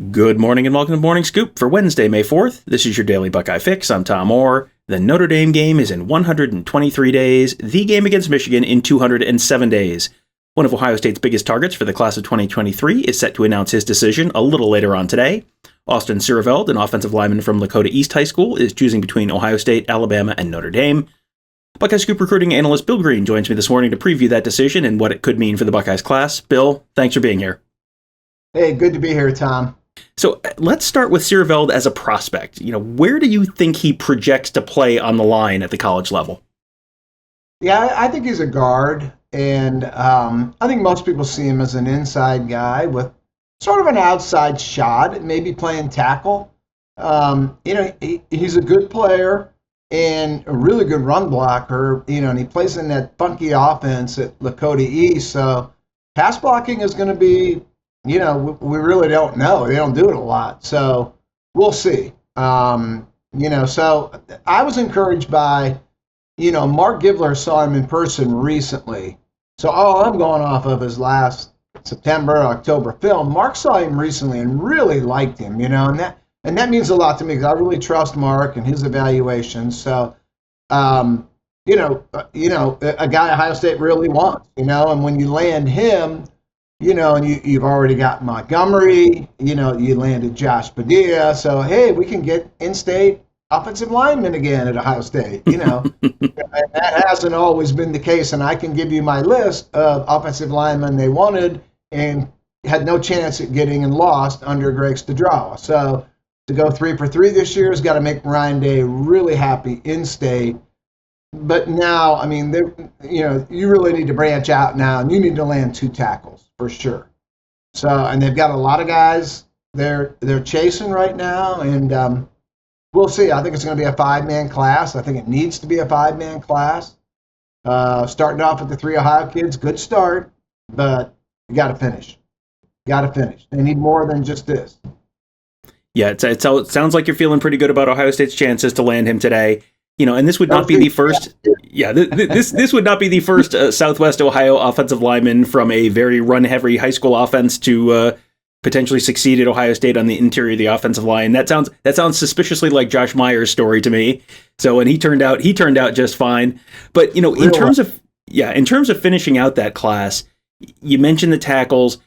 Good morning and welcome to Morning Scoop for Wednesday, May 4th. This is your daily Buckeye fix. I'm Tom Orr. The Notre Dame game is in 123 days, the game against Michigan in 207 days. One of Ohio State's biggest targets for the class of 2023 is set to announce his decision a little later on today. Austin Siereveld, an offensive lineman from Lakota East High School, is choosing between Ohio State, Alabama, and Notre Dame. Buckeye Scoop recruiting analyst Bill Greene joins me this morning to preview that decision and what it could mean for the Buckeyes class. Bill, thanks for being here. Hey, good to be here, Tom. So let's start with Siereveld as a prospect. Where do you think he projects to play on the line at the college level? Yeah, I think he's a guard, and I think most people see him as an inside guy with sort of an outside shot, maybe playing tackle. He's a good player and a really good run blocker, and he plays in that funky offense at Lakota East. So pass blocking is going to be, we really don't know. They don't do it a lot. So we'll see. So I was encouraged by, Mark Givler saw him in person recently. So all I'm going off of his last September, October film. Mark saw him recently and really liked him, and that means a lot to me because I really trust Mark and his evaluations. So, a guy Ohio State really wants, and when you land him, and you've already got Montgomery, you landed Josh Padilla. So, hey, we can get in-state offensive linemen again at Ohio State, And that hasn't always been the case. And I can give you my list of offensive linemen they wanted and had no chance at getting and lost under Greg Studrawa. So to go 3 for 3 this year has got to make Ryan Day really happy in-state. But now, you really need to branch out now, and you need to land 2 tackles for sure. So, and they've got a lot of guys they're chasing right now, and we'll see. I think it's going to be a 5-man class. I think it needs to be a 5-man class. Starting off with the 3 Ohio kids, good start, but you got to finish. They need more than just this. Yeah, it sounds like you're feeling pretty good about Ohio State's chances to land him today. And this would not be the first. Yeah, this would not be the first Southwest Ohio offensive lineman from a very run-heavy high school offense to potentially succeed at Ohio State on the interior of the offensive line. That sounds suspiciously like Josh Myers' story to me. So, and he turned out just fine. But in terms of finishing out that class, you mentioned the tackles.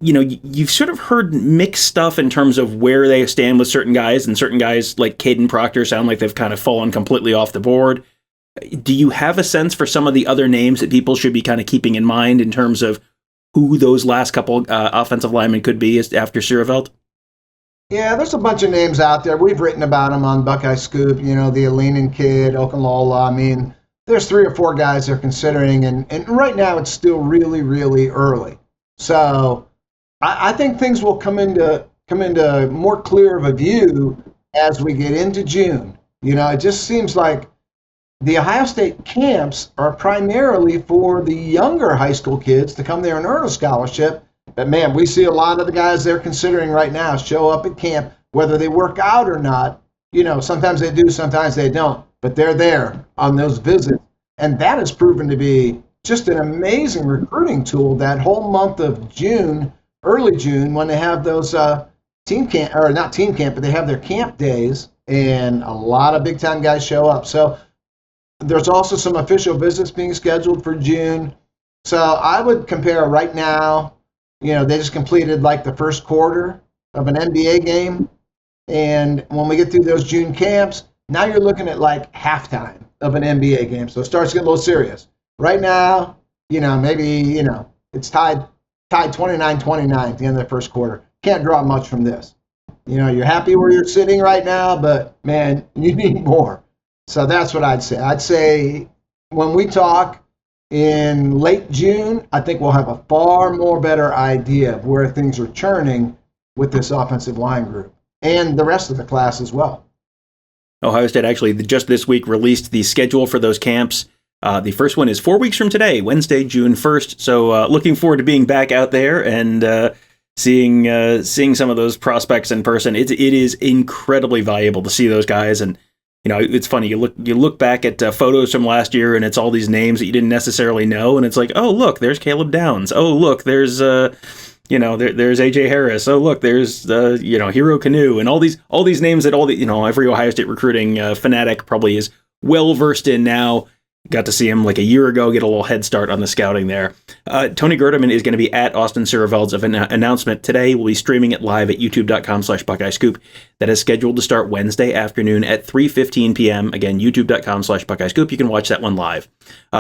You've sort of heard mixed stuff in terms of where they stand with certain guys, and certain guys like Caden Proctor sound like they've kind of fallen completely off the board. Do you have a sense for some of the other names that people should be kind of keeping in mind in terms of who those last couple offensive linemen could be after Siereveld? Yeah, there's a bunch of names out there. We've written about them on Buckeye Scoop, the Lineman kid, Okunlola. There's 3 or 4 guys they're considering, and right now it's still really, really early. So I think things will come into more clear of a view as we get into June. It just seems like the Ohio State camps are primarily for the younger high school kids to come there and earn a scholarship. But, man, we see a lot of the guys they're considering right now show up at camp, whether they work out or not. Sometimes they do, sometimes they don't. But they're there on those visits. And that has proven to be just an amazing recruiting tool that whole month of June, early June, when they have those team camp, or not team camp, but they have their camp days, and a lot of big-time guys show up. So there's also some official visits being scheduled for June. So I would compare right now, they just completed like the first quarter of an NBA game. And when we get through those June camps, now you're looking at like halftime of an NBA game. So it starts to get a little serious. Right now, maybe, it's tied 29-29 at the end of the first quarter. Can't draw much from this. You're happy where you're sitting right now, but, man, you need more. So that's what I'd say. I'd say when we talk in late June, I think we'll have a far more better idea of where things are churning with this offensive line group and the rest of the class as well. Ohio State actually just this week released the schedule for those camps. The first one is 4 weeks from today, Wednesday, June 1st. So looking forward to being back out there and seeing some of those prospects in person. It is incredibly valuable to see those guys. And it's funny. You look back at photos from last year, and it's all these names that you didn't necessarily know. And it's like, oh, look, there's Caleb Downs. Oh, look, there's there's AJ Harris. Oh, look, there's Hero Canoe, and all these names that every Ohio State recruiting fanatic probably is well versed in now. Got to see him like a year ago, get a little head start on the scouting there. Tony Gerdeman is going to be at Austin Siereveld's announcement today. We'll be streaming it live at youtube.com/BuckeyeScoop. That is scheduled to start Wednesday afternoon at 3:15 p.m. Again, youtube.com/BuckeyeScoop. You can watch that one live.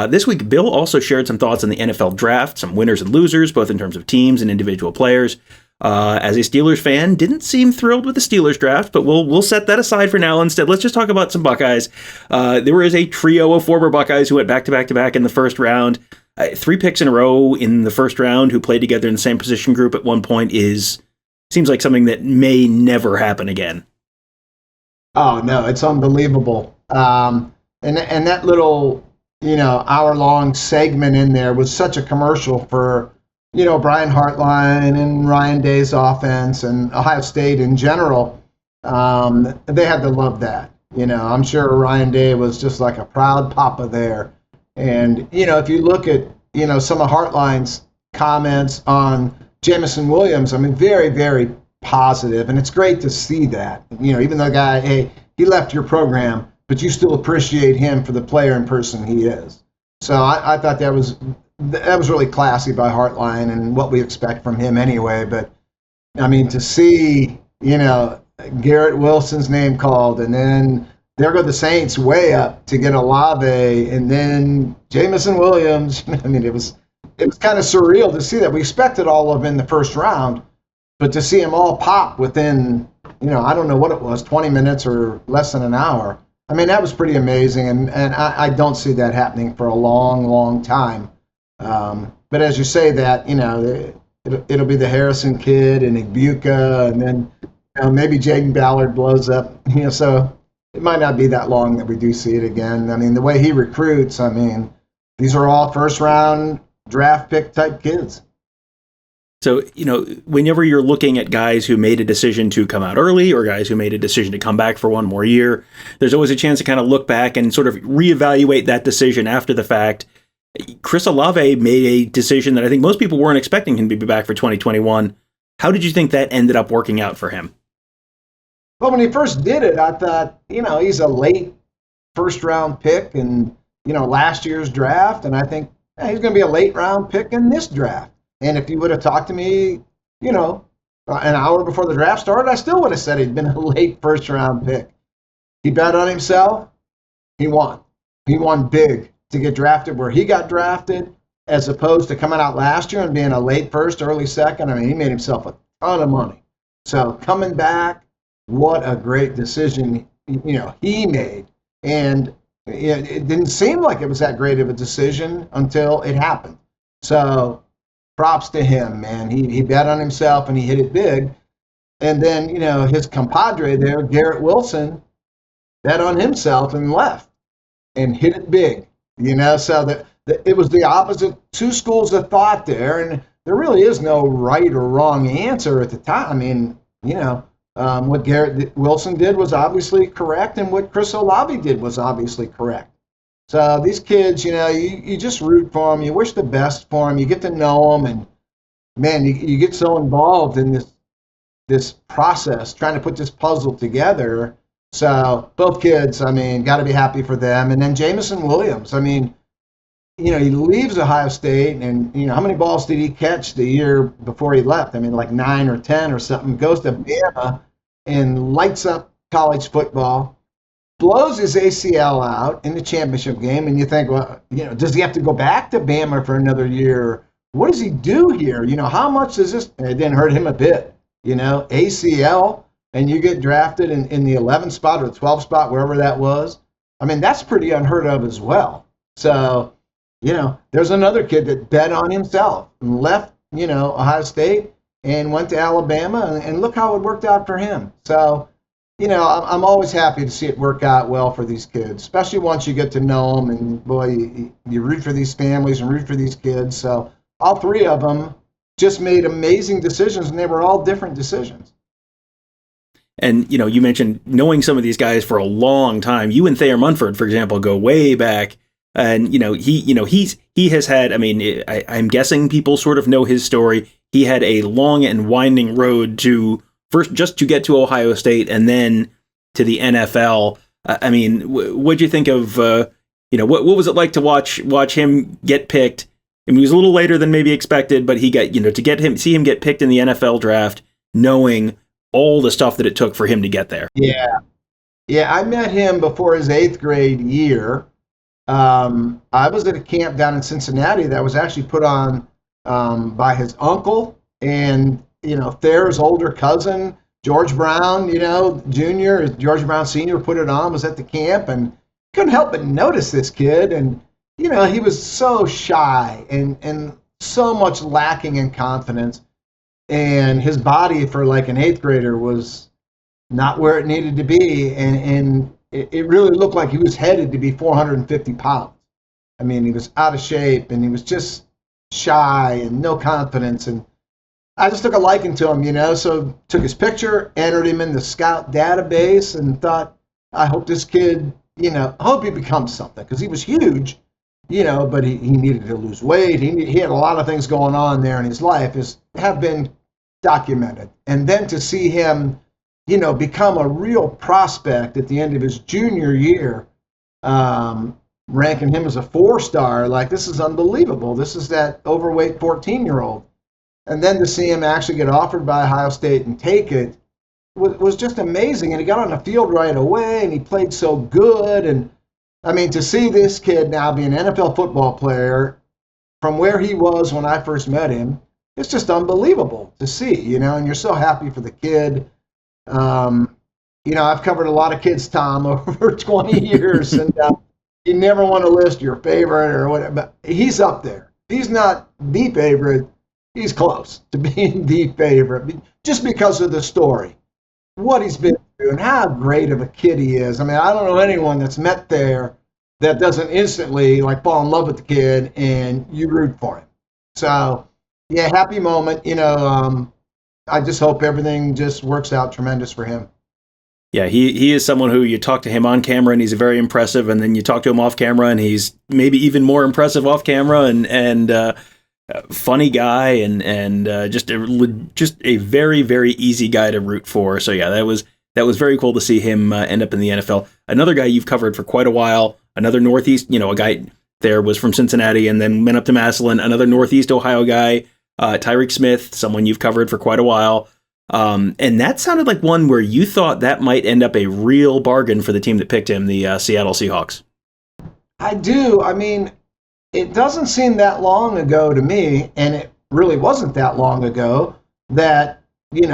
This week, Bill also shared some thoughts on the NFL draft, some winners and losers, both in terms of teams and individual players. As a Steelers fan, didn't seem thrilled with the Steelers draft, but we'll set that aside for now. Instead, let's just talk about some Buckeyes. There was a trio of former Buckeyes who went back to back to back in the first round. 3 picks in a row in the first round who played together in the same position group at one point seems like something that may never happen again. Oh no, it's unbelievable. And that little hour-long segment in there was such a commercial for Brian Hartline and Ryan Day's offense and Ohio State in general. They had to love that. I'm sure Ryan Day was just like a proud papa there. And, if you look at, some of Hartline's comments on Jameson Williams, I mean, very, very positive. And it's great to see that. Even though the guy, hey, he left your program, but you still appreciate him for the player and person he is. So I thought that was really classy by Hartline and what we expect from him anyway. But, I mean, to see, Garrett Wilson's name called, and then there go the Saints way up to get Olave, and then Jameson Williams. I mean, it was kind of surreal to see that. We expected all of them in the first round, but to see them all pop within, I don't know what it was, 20 minutes or less than an hour. I mean, that was pretty amazing, and I don't see that happening for a long, long time. But as you say that, it'll be the Harrison kid and Igbuka, and then maybe Jaden Ballard blows up. So it might not be that long that we do see it again. I mean, the way he recruits, I mean, these are all first-round draft pick type kids. So, whenever you're looking at guys who made a decision to come out early or guys who made a decision to come back for one more year, there's always a chance to kind of look back and sort of reevaluate that decision after the fact. Chris Olave made a decision that I think most people weren't expecting him to be back for 2021. How did you think that ended up working out for him? Well, when he first did it, I thought, he's a late first-round pick in, last year's draft, and I think he's going to be a late-round pick in this draft. And if you would have talked to me, an hour before the draft started, I still would have said he'd been a late first-round pick. He bet on himself. He won. He won big to get drafted where he got drafted, as opposed to coming out last year and being a late first, early second. I mean, he made himself a ton of money. So coming back, what a great decision, he made. And it didn't seem like it was that great of a decision until it happened. So props to him, man. He bet on himself and he hit it big. And then, his compadre there, Garrett Wilson, bet on himself and left and hit it big. So that it was the opposite, two schools of thought there, and there really is no right or wrong answer at the time. I mean, what Garrett Wilson did was obviously correct, and what Chris Olave did was obviously correct. So these kids, you just root for them, you wish the best for them, you get to know them, and man, you get so involved in this process, trying to put this puzzle together. So both kids, I mean, got to be happy for them. And then Jameson Williams, I mean, he leaves Ohio State, and, how many balls did he catch the year before he left? I mean, like 9 or 10 or something. Goes to Bama and lights up college football, blows his ACL out in the championship game, and you think, well, does he have to go back to Bama for another year? What does he do here? How much does this? It didn't hurt him a bit. ACL, and you get drafted in the 11th spot or the 12th spot, wherever that was. I mean, that's pretty unheard of as well. So, there's another kid that bet on himself and left, Ohio State and went to Alabama, and look how it worked out for him. So, I'm always happy to see it work out well for these kids, especially once you get to know them, and boy, you root for these families and root for these kids. So all three of them just made amazing decisions, and they were all different decisions. And, you mentioned knowing some of these guys for a long time. You and Thayer Munford, for example, go way back. And, he has had, I mean, I'm guessing people sort of know his story. he had a long and winding road to first just to get to Ohio State and then to the NFL. I mean, what'd you think of, what was it like to watch him get picked? I mean, he was a little later than maybe expected, but he got, see him get picked in the NFL draft, knowing all the stuff that it took for him to get there. Yeah. Yeah, I met him before his 8th grade year. I was at a camp down in Cincinnati that was actually put on by his uncle and, Thayer's older cousin, George Brown, Jr., George Brown Sr. put it on, was at the camp, and couldn't help but notice this kid. And, he was so shy and so much lacking in confidence. And his body for like an 8th grader was not where it needed to be. And it really looked like he was headed to be 450 pounds. I mean, he was out of shape and he was just shy and no confidence. And I just took a liking to him, so took his picture, entered him in the scout database and thought, I hope this kid, I hope he becomes something, because he was huge, but he needed to lose weight. He had a lot of things going on there in his life have been documented. And then to see him, become a real prospect at the end of his junior year, ranking him as a 4-star, like, this is unbelievable. This is that overweight 14-year-old. And then to see him actually get offered by Ohio State and take it was just amazing. And he got on the field right away, and he played so good. And, I mean, to see this kid now be an NFL football player from where he was when I first met him, it's just unbelievable to see, and you're so happy for the kid. I've covered a lot of kids, Tom, over 20 years, and you never want to list your favorite or whatever, but he's up there. He's not the favorite. He's close to being the favorite just because of the story, what he's been through, and how great of a kid he is. I mean, I don't know anyone that's met there that doesn't instantly fall in love with the kid and you root for him. So, yeah, happy moment. I just hope everything just works out tremendous for him. Yeah, he is someone who you talk to him on camera and he's very impressive, and then you talk to him off camera and he's maybe even more impressive off camera, and funny guy and just a very, very easy guy to root for. So yeah, that was very cool to see him end up in the NFL. Another guy you've covered for quite a while, another Northeast, a guy there was from Cincinnati and then went up to Massillon, another Northeast Ohio guy, Tyreke Smith, someone you've covered for quite a while. And that sounded like one where you thought that might end up a real bargain for the team that picked him, the Seattle Seahawks. I do. I mean, it doesn't seem that long ago to me, and it really wasn't that long ago, that,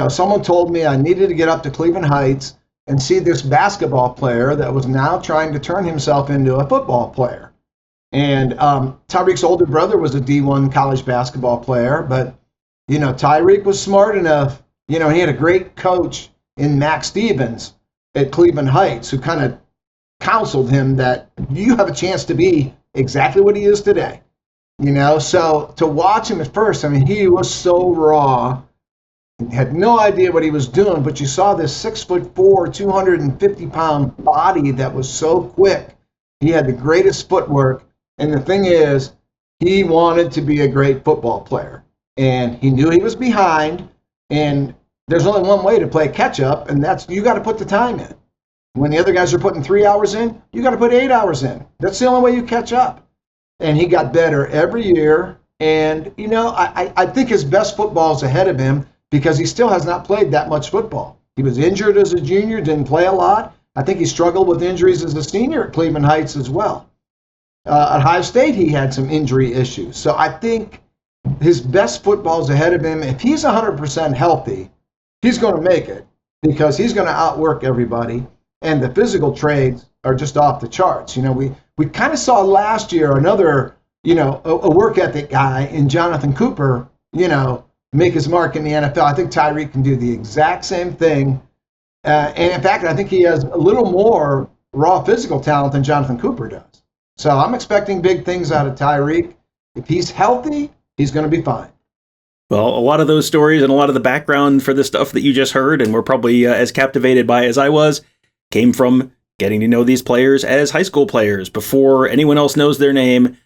someone told me I needed to get up to Cleveland Heights and see this basketball player that was now trying to turn himself into a football player. And Tyreke's older brother was a D1 college basketball player, but, Tyreke was smart enough. He had a great coach in Mac Stevens at Cleveland Heights who kind of counseled him that you have a chance to be exactly what he is today. So to watch him at first, I mean, he was so raw, had no idea what he was doing, but you saw this 6'4", 250-pound body that was so quick. He had the greatest footwork. And the thing is, he wanted to be a great football player. And he knew he was behind. And there's only one way to play catch up, and that's you got to put the time in. When the other guys are putting 3 hours in, you got to put 8 hours in. That's the only way you catch up. And he got better every year. And, I think his best football is ahead of him because he still has not played that much football. He was injured as a junior, didn't play a lot. I think he struggled with injuries as a senior at Cleveland Heights as well. At Ohio State, he had some injury issues. So I think his best football is ahead of him. If he's 100% healthy, he's going to make it because he's going to outwork everybody. And the physical trades are just off the charts. We kind of saw last year another, a work ethic guy in Jonathan Cooper, make his mark in the NFL. I think Tyreke can do the exact same thing. And in fact, I think he has a little more raw physical talent than Jonathan Cooper does. So I'm expecting big things out of Tyreke. If he's healthy, he's going to be fine. Well, a lot of those stories and a lot of the background for the stuff that you just heard, and we're probably as captivated by as I was, came from getting to know these players as high school players before anyone else knows their name.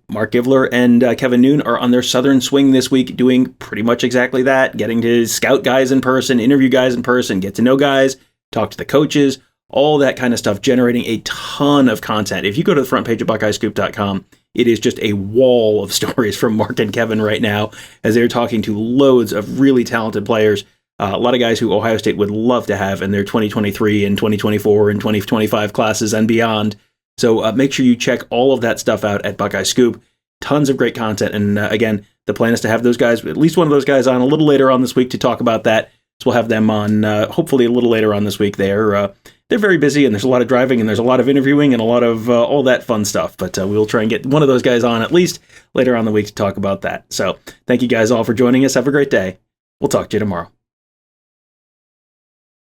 Mark Givler and Kevin Noon are on their Southern swing this week, doing pretty much exactly that, getting to scout guys in person, interview guys in person, get to know guys, talk to the coaches, all that kind of stuff, generating a ton of content. If you go to the front page of BuckeyeScoop.com, it is just a wall of stories from Mark and Kevin right now as they're talking to loads of really talented players. A lot of guys who Ohio State would love to have in their 2023 and 2024 and 2025 classes and beyond. So make sure you check all of that stuff out at Buckeye Scoop. Tons of great content. And again, the plan is to have those guys, at least one of those guys, on a little later on this week to talk about that. So we'll have them on hopefully a little later on this week. They're very busy, and there's a lot of driving, and there's a lot of interviewing, and a lot of all that fun stuff. But we'll try and get one of those guys on at least later on the week to talk about that. So thank you guys all for joining us. Have a great day. We'll talk to you tomorrow.